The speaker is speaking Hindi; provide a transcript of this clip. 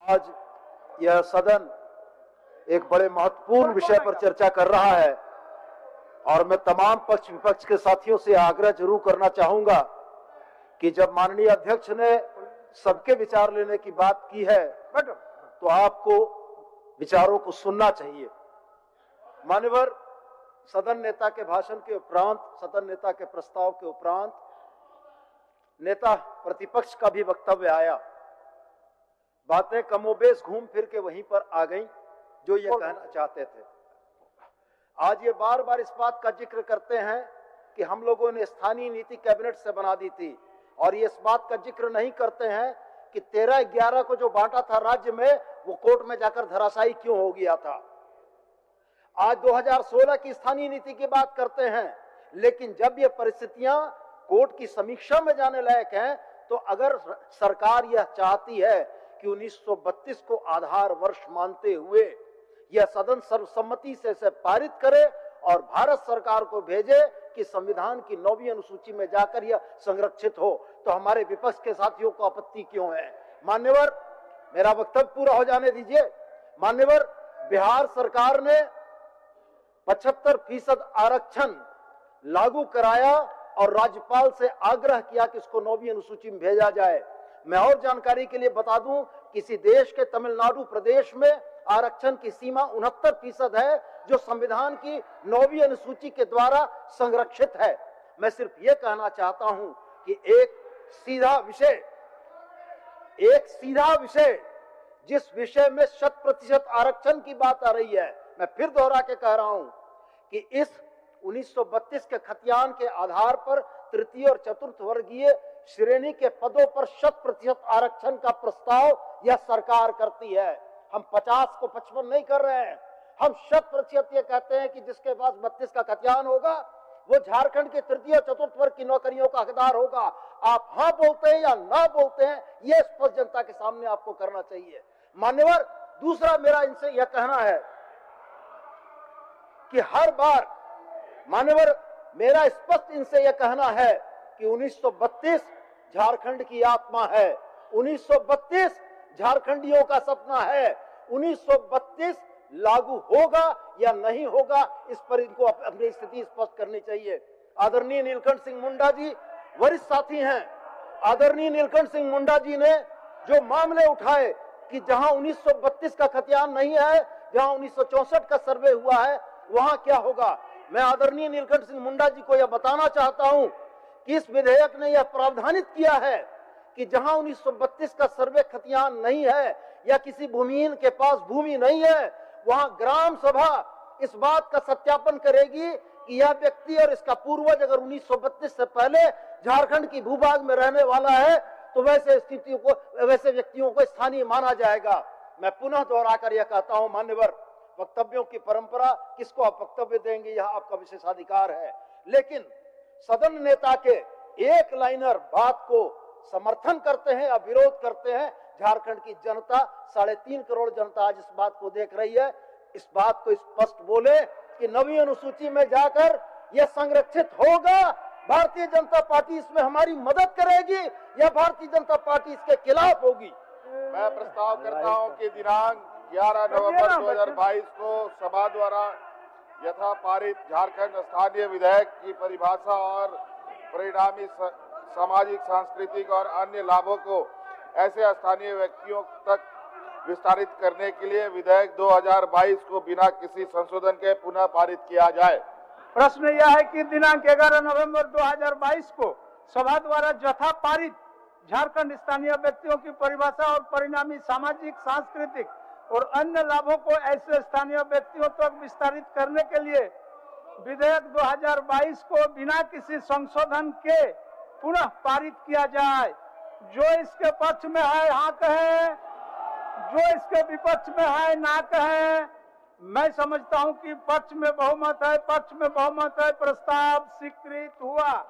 आज यह सदन एक बड़े महत्वपूर्ण विषय पर चर्चा कर रहा है और मैं तमाम पक्ष विपक्ष के साथियों से आग्रह जरूर करना चाहूंगा कि जब माननीय अध्यक्ष ने सबके विचार लेने की बात की है तो आपको विचारों को सुनना चाहिए। मान्यवर सदन नेता के भाषण के उपरांत, सदन नेता के प्रस्ताव के उपरांत नेता प्रतिपक्ष का भी वक्तव्य आया। बातें कमोबेश घूम फिर के वहीं पर आ गईं जो ये कहना चाहते थे। आज ये बार बार इस बात का जिक्र करते हैं कि हम लोगों ने स्थानीय नीति कैबिनेट से बना दी थी और ये इस बात का जिक्र नहीं करते हैं कि 13/11 को जो बांटा था राज्य में वो कोर्ट में जाकर धराशायी क्यों हो गया था। आज 2016 की स्थानीय नीति की बात करते हैं, लेकिन जब ये परिस्थितियां कोर्ट की समीक्षा में जाने लायक हैं तो अगर सरकार यह चाहती है कि 1932 को आधार वर्ष मानते हुए यह सदन सर्वसम्मति से इसे पारित करे और भारत सरकार को भेजे कि संविधान की 9वीं अनुसूची में जाकर यह संरक्षित हो, तो हमारे विपक्ष के साथियों को आपत्ति क्यों है। मान्यवर, मेरा वक्तव्य पूरा हो जाने दीजिए। मान्यवर, बिहार सरकार ने 75% आरक्षण लागू कराया और राज्यपाल से आग्रह किया कि इसको 9वीं अनुसूची में भेजा जाए। मैं और जानकारी के लिए बता दूं, किसी देश के तमिलनाडु प्रदेश में आरक्षण की सीमा 69% है जो संविधान की 9वीं अनुसूची के द्वारा संरक्षित है। मैं सिर्फ ये कहना चाहता हूं कि एक सीधा विषय जिस विषय में 100% आरक्षण की बात आ रही है, मैं फिर दोहरा के कह रहा हूं कि इस 1932 के खतियान के आधार पर तृतीय और चतुर्थ वर्गीय श्रेणी के पदों पर 100% आरक्षण का प्रस्ताव यह सरकार करती है। हम 50 को 55 नहीं कर रहे हैं, हम 100% ये कहते हैं कि जिसके पास 32 का खतियान होगा वो झारखंड के तृतीय और चतुर्थ वर्ग की नौकरियों का हकदार होगा। आप हाँ बोलते हैं या ना बोलते हैं, ये स्पष्ट जनता के सामने आपको करना चाहिए। मान्यवर, दूसरा मेरा इनसे यह कहना है कि हर बार, मान्यवर, मेरा स्पष्ट इनसे यह कहना है कि 1932 झारखंड की आत्मा है, 1932 झारखंडियों का सपना है। 1932 लागू होगा या नहीं होगा, इस पर इनको अपनी स्थिति स्पष्ट करनी चाहिए। आदरणीय नीलकंठ सिंह मुंडा जी वरिष्ठ साथी हैं। आदरणीय नीलकंठ सिंह मुंडा जी ने जो मामले उठाए कि जहां 1932 का खतियान नहीं है, जहां 1964 का सर्वे हुआ है, वहां क्या होगा। मैं आदरणीय नीलकंठ सिंह मुंडा जी को यह बताना चाहता हूं कि इस विधेयक ने यह प्रावधानित किया है कि जहां 1932 का सर्वे खतियान नहीं है या किसी भूमिहीन के पास भूमि नहीं है, वहां ग्राम सभा इस बात का सत्यापन करेगी कि यह व्यक्ति और इसका पूर्वज अगर 1932 से पहले झारखंड की भूभाग में रहने वाला है तो वैसे व्यक्तियों को स्थानीय माना जाएगा। मैं पुनः दोहराकर यह कहता हूं, मान्यवर, वक्तव्यों की परंपरा, किसको आप वक्तव्य देंगे यह आपका विशेषाधिकार है, लेकिन सदन नेता के एक लाइनर बात को समर्थन करते हैं या विरोध करते हैं। झारखंड की जनता, 3.5 करोड़ जनता आज इस बात को देख रही है। इस बात को स्पष्ट बोले कि 9वीं अनुसूची में जाकर यह संरक्षित होगा। भारतीय जनता पार्टी इसमें हमारी मदद करेगी या भारतीय जनता पार्टी इसके खिलाफ होगी। मैं प्रस्ताव करता हूं कि दिनांक 11 नवंबर 2022 को सभा द्वारा यथा पारित झारखंड स्थानीय विधेयक की परिभाषा और परिणामी सामाजिक, सांस्कृतिक और अन्य लाभों को ऐसे स्थानीय व्यक्तियों तक विस्तारित करने के लिए विधेयक 2022 को बिना किसी संशोधन के पुनः पारित किया जाए। प्रश्न यह है कि दिनांक 11 नवंबर 2022 को सभा द्वारा यथा पारित झारखंड स्थानीय व्यक्तियों की परिभाषा और परिणामी सामाजिक, सांस्कृतिक और अन्य लाभों को ऐसे स्थानीय व्यक्तियों तक विस्तारित करने के लिए विधेयक 2022 को बिना किसी संशोधन के पुनः पारित किया जाए। जो इसके पक्ष में है हाँ कहे, जो इसके विपक्ष में है ना कहे। मैं समझता हूं कि पक्ष में बहुमत है, प्रस्ताव स्वीकृत हुआ।